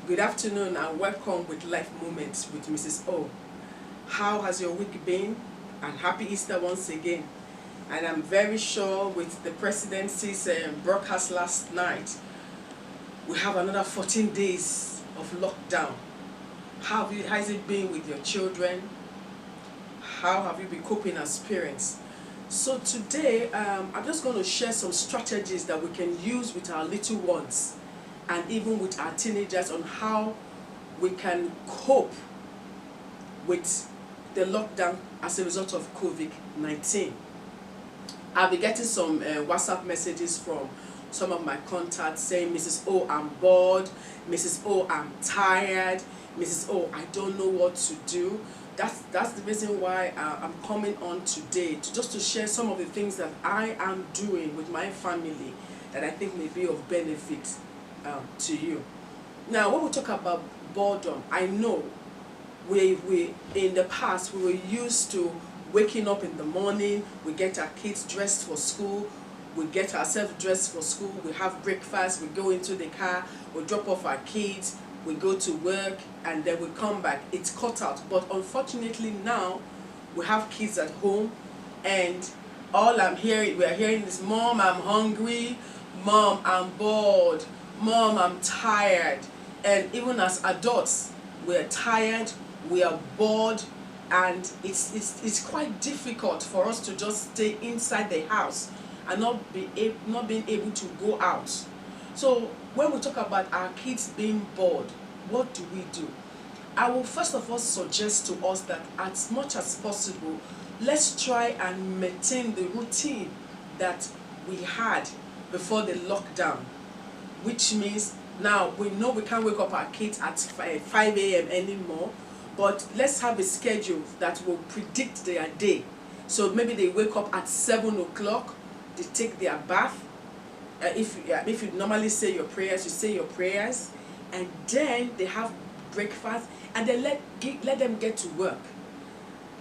Good afternoon and welcome with Life Moments with Mrs. O. How has your week been? And happy Easter once again. And I'm very sure with the presidency's broadcast last night, we have another 14 days of lockdown. How has it been with your children? How have you been coping as parents? So today, I'm just going to share some strategies that we can use with our little ones and even with our teenagers on how we can cope with the lockdown as a result of COVID-19. I'll be getting some WhatsApp messages from some of my contacts saying, Mrs. O, I'm bored, Mrs. O, I'm tired, Mrs. O, I don't know what to do. That's the reason why I'm coming on today, just to share some of the things that I am doing with my family that I think may be of benefit to you. Now, when we talk about boredom, I know we in the past we were used to waking up in the morning, we get our kids dressed for school, we get ourselves dressed for school, we have breakfast, we go into the car, we drop off our kids, we go to work, and then we come back. It's cut out. But unfortunately now we have kids at home, and all we're hearing is, Mom, I'm hungry, Mom, I'm bored, Mom, I'm tired. And even as adults, we're tired, we are bored, and it's quite difficult for us to just stay inside the house and not being able to go out. So when we talk about our kids being bored, what do we do? I will first of all suggest to us that as much as possible, let's try and maintain the routine that we had before the lockdown, which means now we know we can't wake up our kids at 5 a.m. anymore, but let's have a schedule that will predict their day. So maybe they wake up at 7 o'clock, they take their bath. If you normally say your prayers, you say your prayers, and then they have breakfast, and then let them get to work.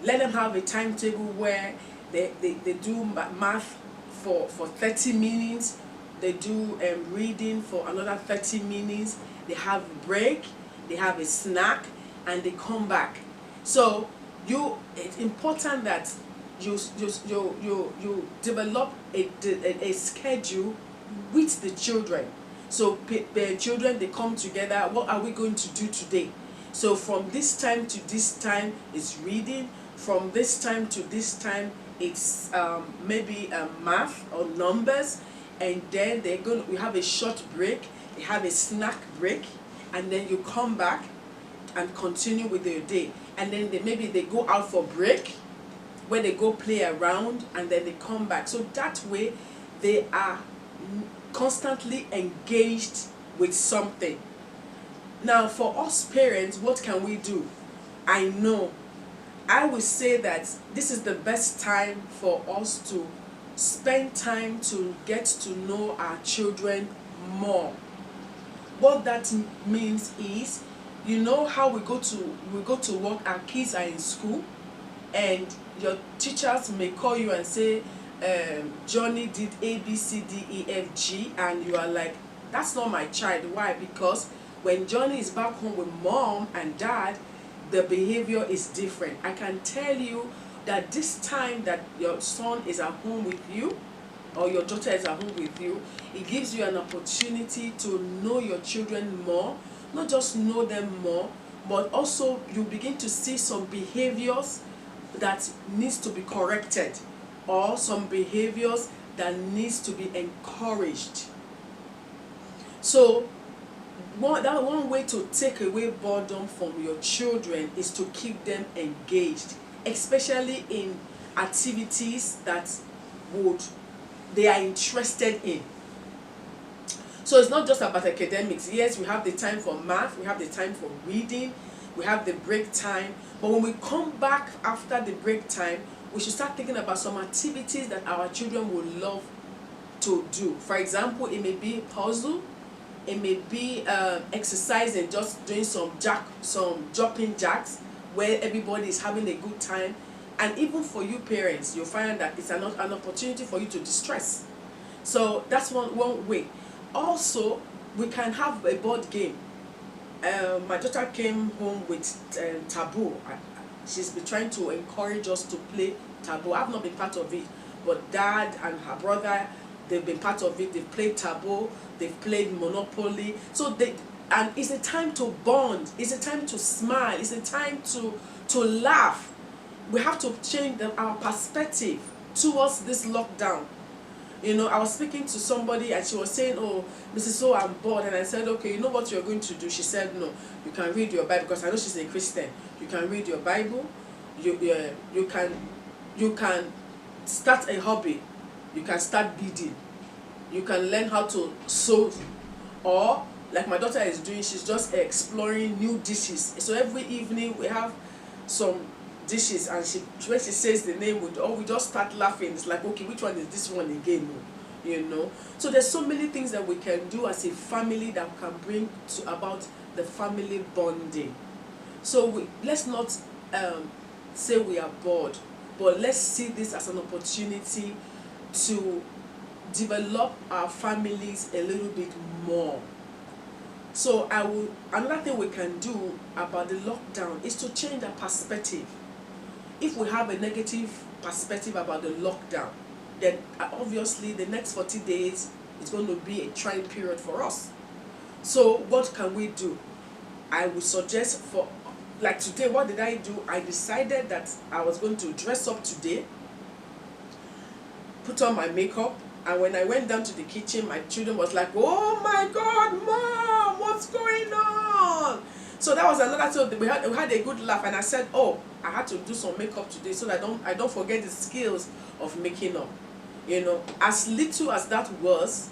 Let them have a timetable where they do math for 30 minutes, they do reading for another 30 minutes, they have a break, they have a snack, and they come back. So it's important that you develop a schedule with the children. So the children, they come together, what are we going to do today? So from this time to this time is reading, from this time to this time it's maybe math or numbers, and then we have a short break, they have a snack break, and then you come back and continue with their day. And then maybe they go out for break where they go play around, and then they come back. So that way they are constantly engaged with something. Now for us parents, what can we do? I would say that this is the best time for us to spend time to get to know our children more. What that means is, you know how we go to work, our kids are in school, and your teachers may call you and say, Johnny did A, B, C, D, E, F, G, and you are like, that's not my child. Why? Because when Johnny is back home with mom and dad, the behavior is different. I can tell you that this time that your son is at home with you, or your daughter is at home with you, it gives you an opportunity to know your children more. Not just know them more, but also you begin to see some behaviors that needs to be corrected, or some behaviors that needs to be encouraged. So one way to take away boredom from your children is to keep them engaged, especially in activities that they are interested in. So it's not just about academics. Yes, we have the time for math, we have the time for reading, we have the break time, but when we come back after the break time, we should start thinking about some activities that our children would love to do. For example, it may be puzzle, it may be exercising, just doing some jumping jacks where everybody is having a good time. And even for you parents, you'll find that it's an opportunity for you to distress. So that's one way. Also, we can have a board game. my daughter came home with taboo. She's been trying to encourage us to play taboo. I've not been part of it, but dad and her brother, they've been part of it. They've played taboo, they've played Monopoly. So and it's a time to bond, it's a time to smile, it's a time to laugh. We have to change our perspective towards this lockdown. You know, I was speaking to somebody and she was saying, oh, Mrs. O, I'm bored. And I said, okay, you know what you're going to do? She said, no, you can read your Bible, because I know she's a Christian. You can read your Bible, you can start a hobby, you can start beading, you can learn how to sew, or like my daughter is doing, she's just exploring new dishes. So every evening we have some dishes, and when she says the name, we just start laughing. It's like, okay, which one is this one again? You know. So there's so many things that we can do as a family that can bring about the family bonding. So let's not say we are bored, but let's see this as an opportunity to develop our families a little bit more. So another thing we can do about the lockdown is to change our perspective. If we have a negative perspective about the lockdown, then obviously the next 40 days is going to be a trying period for us. So what can we do? I would suggest, for like today, what did I do? I decided that I was going to dress up today, put on my makeup, and when I went down to the kitchen, my children was like, oh my God, Mom, what's going on? So that was another, so we had a good laugh, and I said, oh, I had to do some makeup today so that I don't forget the skills of making up. You know, as little as that was,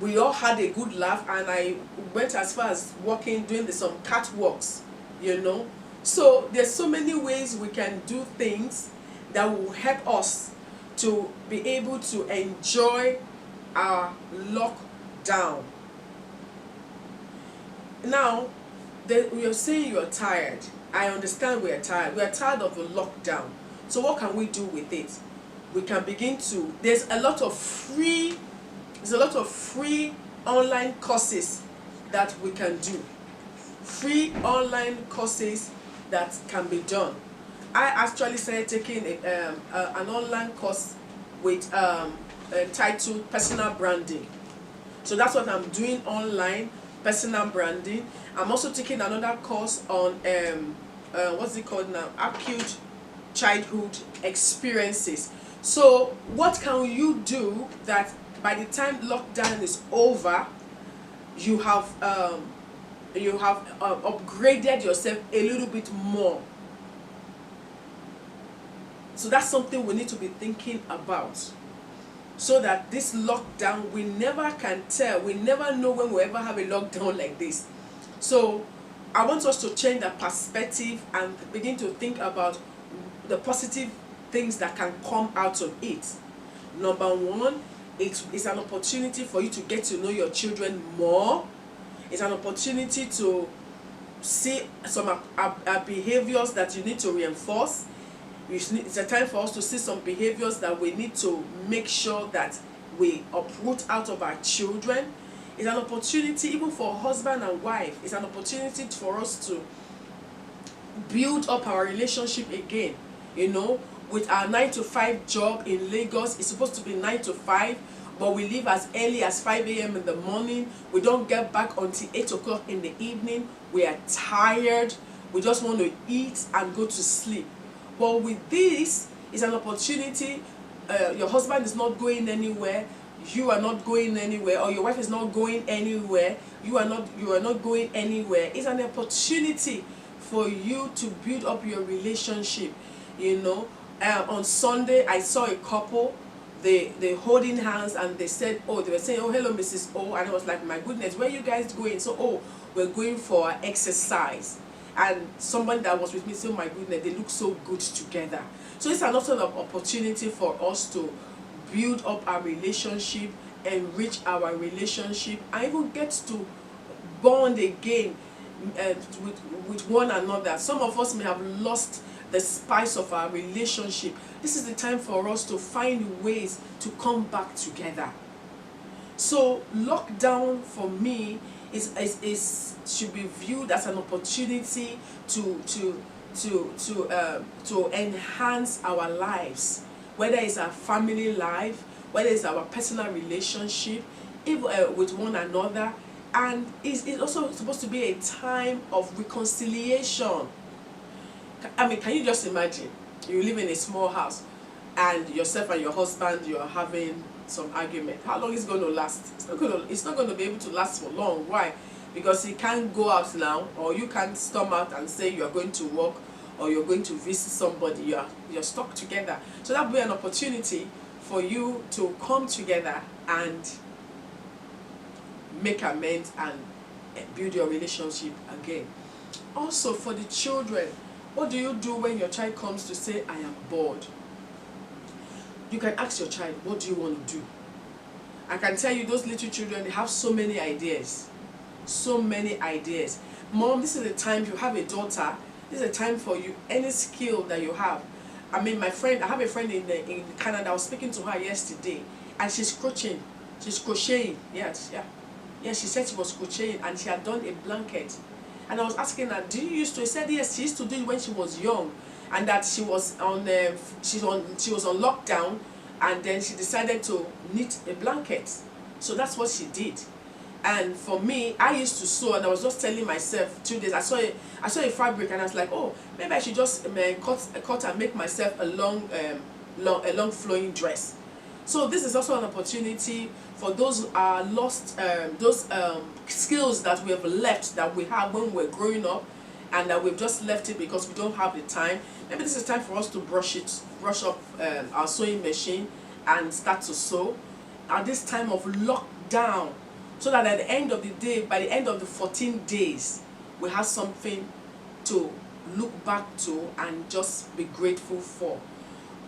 we all had a good laugh, and I went as far as doing some catwalks, you know. So there's so many ways we can do things that will help us to be able to enjoy our lockdown. Now, you're saying you're tired. I understand we are tired. We are tired of the lockdown. So what can we do with it? We can begin to, there's a lot of free online courses that we can do. Free online courses that can be done. I actually started taking an online course with titled Personal Branding. So that's what I'm doing online, personal branding. I'm also taking another course on what's it called now? Acute childhood experiences. So what can you do that by the time lockdown is over, you have upgraded yourself a little bit more? So that's something we need to be thinking about, so that this lockdown, we never can tell, we never know when we'll ever have a lockdown like this. So I want us to change that perspective and begin to think about the positive things that can come out of it. Number one, it's an opportunity for you to get to know your children more. It's an opportunity to see some behaviors that you need to reinforce. It's a time for us to see some behaviors that we need to make sure that we uproot out of our children. It's an opportunity even for husband and wife. It's an opportunity for us to build up our relationship again. You know, with our 9-to-5 job in Lagos, it's supposed to be 9 to 5, but we leave as early as 5 a.m. in the morning. We don't get back until 8 o'clock in the evening. We are tired. We just want to eat and go to sleep. But with this, it's an opportunity. Your husband is not going anywhere. You are not going anywhere, or your wife is not going anywhere. You are not going anywhere. It's an opportunity for you to build up your relationship. You know, on Sunday I saw a couple. They holding hands, and they said, oh, they were saying, oh, hello, Mrs. O, and I was like, my goodness, where are you guys going? So, oh, we're going for exercise. And someone that was with me said, oh my goodness, they look so good together. So it's another opportunity for us to build up our relationship, enrich our relationship, and even get to bond again with one another. Some of us may have lost the spice of our relationship. This is the time for us to find ways to come back together. So lockdown for me should be viewed as an opportunity to enhance our lives, whether it's our family life, whether it's our personal relationship, even with one another. And it's also supposed to be a time of reconciliation. I mean, can you just imagine, you live in a small house and yourself and your husband, you are having some argument? How long is it going to last? It's not going to be able to last for long. Why? Because you can't go out now, or you can't storm out and say you are going to work or you're going to visit somebody. You're stuck together. So that will be an opportunity for you to come together and make amends and build your relationship again. Also, for the children, what do you do when your child comes to say, I am bored? You can ask your child, what do you want to do? I can tell you, those little children, they have so many ideas. So many ideas. Mom, this is the time, you have a daughter, this is a time for you, any skill that you have. I mean, I have a friend in Canada. I was speaking to her yesterday, and she's crocheting. Yes, she said she was crocheting, and she had done a blanket. And I was asking her, do you used to? She said yes, she used to do it when she was young, and that she was on lockdown, and then she decided to knit a blanket. So that's what she did. And for me, I used to sew, and I was just telling myself 2 days. I saw a fabric, and I was like, oh, maybe I should just cut and make myself a long flowing dress. So this is also an opportunity for those lost skills that we have left, that we had when we were growing up, and that we've just left it because we don't have the time. Maybe this is time for us to brush up our sewing machine and start to sew at this time of lockdown, so that at the end of the day, by the end of the 14 days, we have something to look back to and just be grateful for.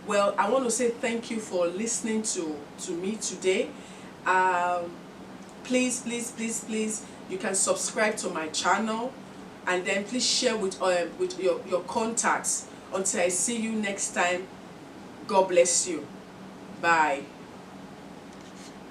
Well, I want to say thank you for listening to me today. Please, you can subscribe to my channel, and then please share with your contacts. Until I see you next time, God bless you. Bye.